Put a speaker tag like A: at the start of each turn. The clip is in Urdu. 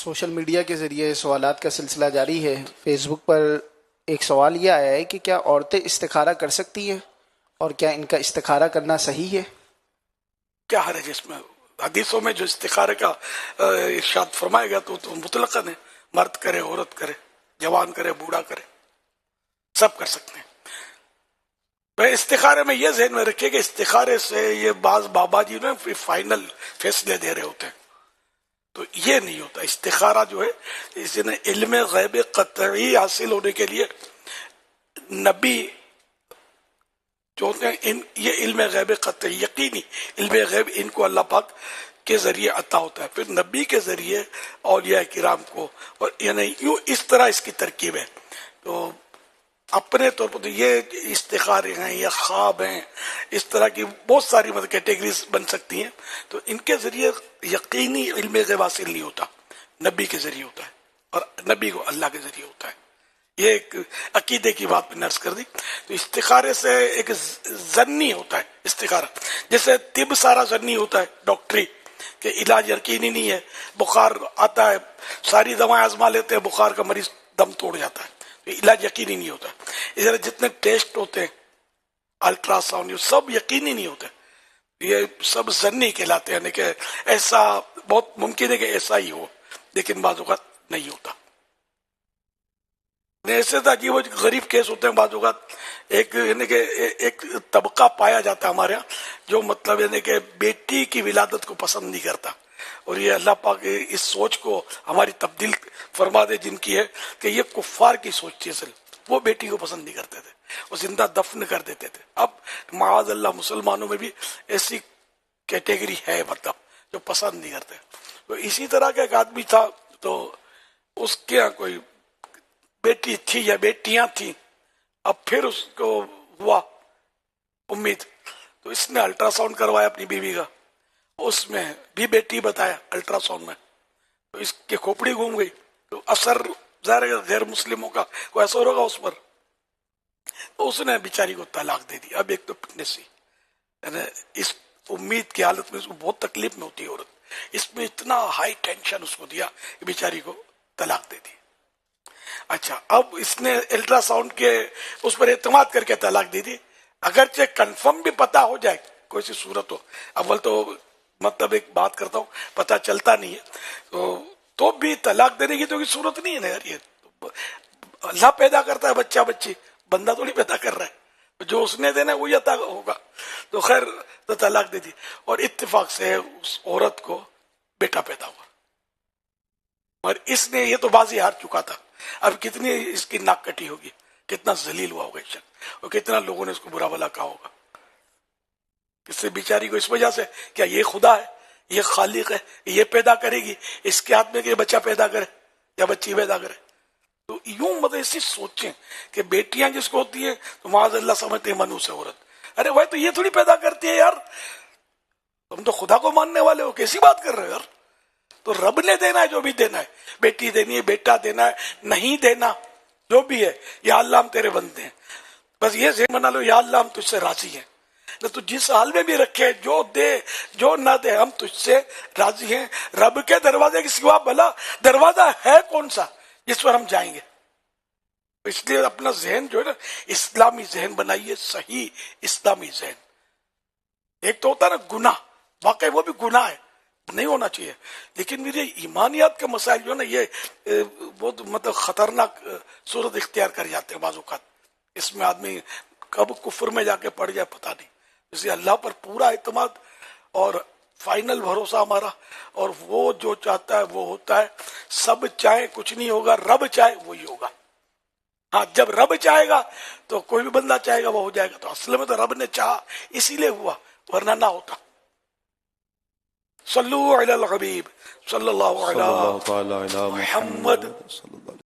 A: سوشل میڈیا کے ذریعے سوالات کا سلسلہ جاری ہے۔ فیس بک پر ایک سوال یہ آیا ہے کہ کیا عورتیں استخارہ کر سکتی ہیں اور کیا ان کا استخارہ کرنا صحیح ہے؟
B: کیا حرج ہے اس میں؟ حدیثوں میں جو استخارے کا ارشاد فرمایا گیا تو مطلقاً ہے، مرد کرے، عورت کرے، جوان کرے، بوڑھا کرے، سب کر سکتے ہیں۔ استخارے میں یہ ذہن میں رکھیے کہ استخارے سے یہ بعض بابا جی نے فائنل فیصلے دے رہے ہوتے ہیں، تو یہ نہیں ہوتا۔ استخارہ جو ہے اس نے علم غیب قطعی حاصل ہونے کے لیے نبی جو ہوتے ہیں یہ علم غیب قطعی یقینی علم غیب ان کو اللہ پاک کے ذریعے عطا ہوتا ہے، پھر نبی کے ذریعے اولیاء کرام کو، اور یعنی یوں اس طرح اس کی ترکیب ہے۔ تو اپنے طور پر تو یہ استخارے ہیں یا خواب ہیں، اس طرح کی بہت ساری کیٹیگریز بن سکتی ہیں، تو ان کے ذریعے یقینی علم غیب حاصل نہیں ہوتا، نبی کے ذریعے ہوتا ہے، اور نبی کو اللہ کے ذریعے ہوتا ہے۔ یہ ایک عقیدے کی بات میں نرس کر دی۔ تو استخارے سے ایک ظنی ہوتا ہے استخارہ، جیسے طب سارا ظنی ہوتا ہے، ڈاکٹری کہ علاج یقینی نہیں ہے، بخار آتا ہے ساری دوائیں آزما لیتے ہیں، بخار کا مریض دم توڑ جاتا ہے، علاج یقینی نہیں ہوتا۔ اس طرح جتنے ٹیسٹ ہوتے ہیں، الٹرا ساؤنڈ، یہ سب یقینی نہیں ہوتے، یہ سب ظنی کہلاتے ہیں، یعنی کہ ایسا بہت ممکن ہے کہ ایسا ہی ہو، لیکن بعض اوقات نہیں ہوتا۔ ایسے عجیب و غریب کیس ہوتے ہیں بعض اوقات، یعنی کہ ایک طبقہ پایا جاتا ہے ہمارے ہاں جو مطلب یعنی کہ بیٹی کی ولادت کو پسند نہیں کرتا، اور یہ اللہ پاک اس سوچ کو ہماری تبدیل فرما دے جن کی ہے کہ یہ کفار کی سوچ تھی، اصل وہ بیٹی کو پسند نہیں کرتے تھے، وہ زندہ دفن کر دیتے تھے۔ اب معاذ اللہ مسلمانوں میں بھی ایسی کیٹیگری ہے مطلب جو پسند نہیں کرتے۔ تو اسی طرح کا ایک آدمی تھا، تو اس کے یہاں کوئی بیٹی تھی یا بیٹیاں تھیں، اب پھر اس کو ہوا امید، تو اس نے الٹرا ساؤنڈ کروایا اپنی بیوی کا، اس میں بھی بیٹی بتایا الٹرا ساؤنڈ میں، تو اس کی کھوپڑی گھوم گئی، تو اثر ظاہر ہے غیر مسلموں کا کوئی اثر ہوگا اس پر، تو اس نے بیچاری کو طلاق دے دی۔ اب ایک تو پریگننسی، یعنی اس امید کی حالت میں اس کو بہت تکلیف میں ہوتی ہے عورت، اس میں اتنا ہائی ٹینشن اس کو دیا کہ بیچاری کو طلاق دے دی۔ اچھا، اب اس نے الٹرا ساؤنڈ کے اس پر اعتماد کر کے طلاق دے دی، اگرچہ کنفرم بھی پتا ہو جائے کوئی سی صورت ہو، اول تو مطلب ایک بات کرتا ہوں پتا چلتا نہیں ہے تو بھی طلاق دینے کی تو کوئی صورت نہیں ہے نا یار، یہ اللہ پیدا کرتا ہے بچہ بچی، بندہ تو نہیں پیدا کر رہا ہے، جو اس نے دینا ہے وہی عطا ہوگا، تو خیر تو طلاق دے دی، اور اتفاق سے اس عورت کو بیٹا پیدا ہوا، اور اس نے یہ تو بازی ہار چکا تھا، اب کتنی اس کی ناک کٹی ہوگی، کتنا ذلیل ہوا ہوگا اس شخص، اور کتنا لوگوں نے اس کو برا بھلا کہا ہوگا، اس سے بیچاری کو اس وجہ سے کیا یہ خدا ہے، یہ خالق ہے، یہ پیدا کرے گی، اس کے ہاتھ میں کہ بچہ پیدا کرے یا بچی پیدا کرے۔ تو یوں مطلب ایسی سوچیں کہ بیٹیاں جس کو ہوتی ہیں تو معاذ اللہ سمجھتے ہیں منو سے عورت، ارے بھائی تو یہ تھوڑی پیدا کرتی ہے یار، تم تو خدا کو ماننے والے ہو، کیسی بات کر رہے ہو یار، تو رب نے دینا ہے جو بھی دینا ہے، بیٹی دینی ہے، بیٹا دینا ہے، نہیں دینا جو بھی ہے، یا اللہ ہم تیرے بندے ہیں، بس یہ ذہن بنا لو، یا اللہ ہم تجھ سے راضی ہیں، نہ تو جس حال میں بھی رکھے، جو دے جو نہ دے ہم تجھ سے راضی ہیں، رب کے دروازے کے سوا بھلا دروازہ ہے کون سا جس پر ہم جائیں گے؟ اس لیے اپنا ذہن جو ہے نا اسلامی ذہن بنائیے، صحیح اسلامی ذہن۔ ایک تو ہوتا ہے نا گناہ، واقعی وہ بھی گناہ ہے، نہیں ہونا چاہیے، لیکن میرے ایمانیات کے مسائل جو ہے نا یہ بہت مطلب خطرناک صورت اختیار کر جاتے ہیں بعض اوقات، اس میں آدمی کب کفر میں جا کے پڑ جائے پتہ نہیں، اس لیے اللہ پر پورا اعتماد اور فائنل بھروسہ ہمارا، اور وہ جو چاہتا ہے وہ ہوتا ہے، سب چاہے کچھ نہیں ہوگا، رب چاہے وہی ہوگا۔ ہاں جب رب چاہے گا تو کوئی بھی بندہ چاہے گا وہ ہو جائے گا، تو اصل میں تو رب نے چاہا اسی لیے ہوا، ورنہ نہ ہوتا۔ صلو علی الحبیب صلی اللہ علیہ محمد۔